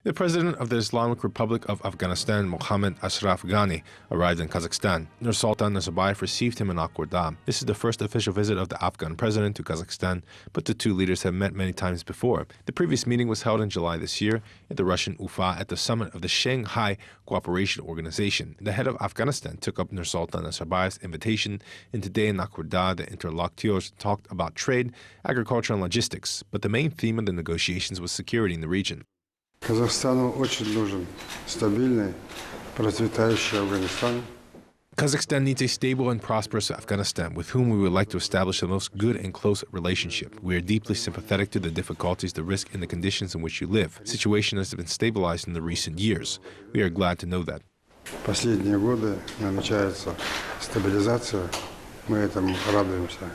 The President of the Islamic Republic of Afghanistan, Mohammed Ashraf Ghani, arrived in Kazakhstan. Nursultan Nazarbayev received him in Akwarda. This is the first official visit of the Afghan president to Kazakhstan, but the two leaders have met many times before. The previous meeting was held in July this year in the Russian Ufa at the summit of the Shanghai Cooperation Organization. The head of Afghanistan took up Nursultan Nazarbayev's invitation, and today in Akwarda, the interlocutors talked about trade, agriculture, and logistics, but the main theme of the negotiations was security in the region. Казахстану очень нужен стабильный, процветающий Афганистан. Kazakhstan needs a stable and prosperous Afghanistan with whom we would like to establish the most good and close relationship. We are deeply sympathetic to the difficulties, the risk, and the conditions in which you live. The situation has been stabilized in the recent years. We are glad to know that. Последние годы намечается стабилизация. Мы этому радуемся.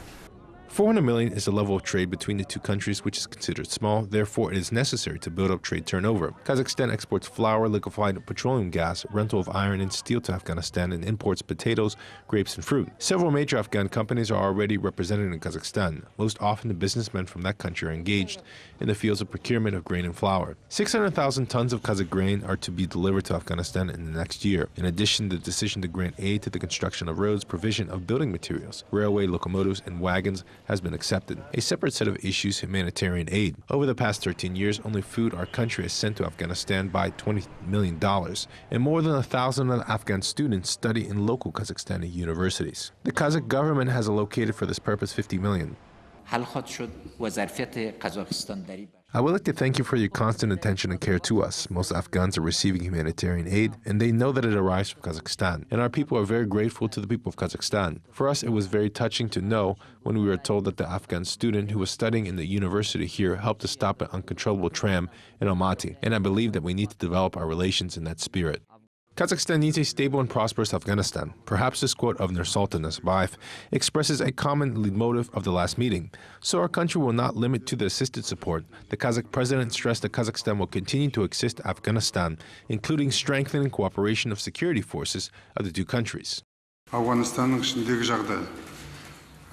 400 million is the level of trade between the two countries, which is considered small. Therefore, it is necessary to build up trade turnover. Kazakhstan exports flour, liquefied petroleum gas, rental of iron and steel to Afghanistan, and imports potatoes, grapes, and fruit. Several major Afghan companies are already represented in Kazakhstan. Most often, the businessmen from that country are engaged in the fields of procurement of grain and flour. 600,000 tons of Kazakh grain are to be delivered to Afghanistan in the next year. In addition, the decision to grant aid to the construction of roads, provision of building materials, railway locomotives, and wagons has been accepted. A separate set of issues, humanitarian aid. Over the past 13 years, only food our country has sent to Afghanistan by $20 million, and more than 1,000 Afghan students study in local Kazakhstani universities. The Kazakh government has allocated for this purpose $50 million. I would like to thank you for your constant attention and care to us. Most Afghans are receiving humanitarian aid, and they know that it arrives from Kazakhstan. And our people are very grateful to the people of Kazakhstan. For us, it was very touching to know when we were told that the Afghan student who was studying in the university here helped to stop an uncontrollable tram in Almaty. And I believe that we need to develop our relations in that spirit. Kazakhstan needs a stable and prosperous Afghanistan. Perhaps this quote of Nursultan Nazarbayev expresses a common leitmotif of the last meeting. So our country will not limit to the assisted support. The Kazakh president stressed that Kazakhstan will continue to assist Afghanistan, including strengthening cooperation of security forces of the two countries. Афганистанның ішіндегі жағдай.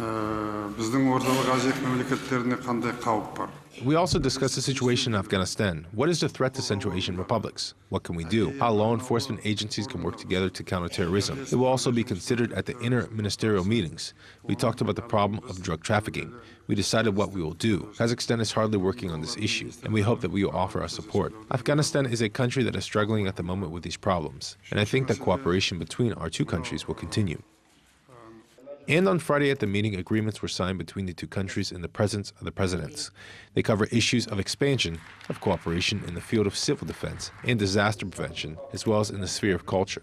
Біздің орталық Азия мемлекеттеріне қандай қауіп бар? We also discussed the situation in Afghanistan. What is the threat to Central Asian republics? What can we do? How law enforcement agencies can work together to counter terrorism. It will also be considered at the inter-ministerial meetings. We talked about the problem of drug trafficking. We decided what we will do. Kazakhstan is hardly working on this issue, and we hope that we will offer our support. Afghanistan is a country that is struggling at the moment with these problems, and I think that cooperation between our two countries will continue. And on Friday at the meeting, agreements were signed between the two countries in the presence of the presidents. They cover issues of expansion of cooperation in the field of civil defense and disaster prevention, as well as in the sphere of culture.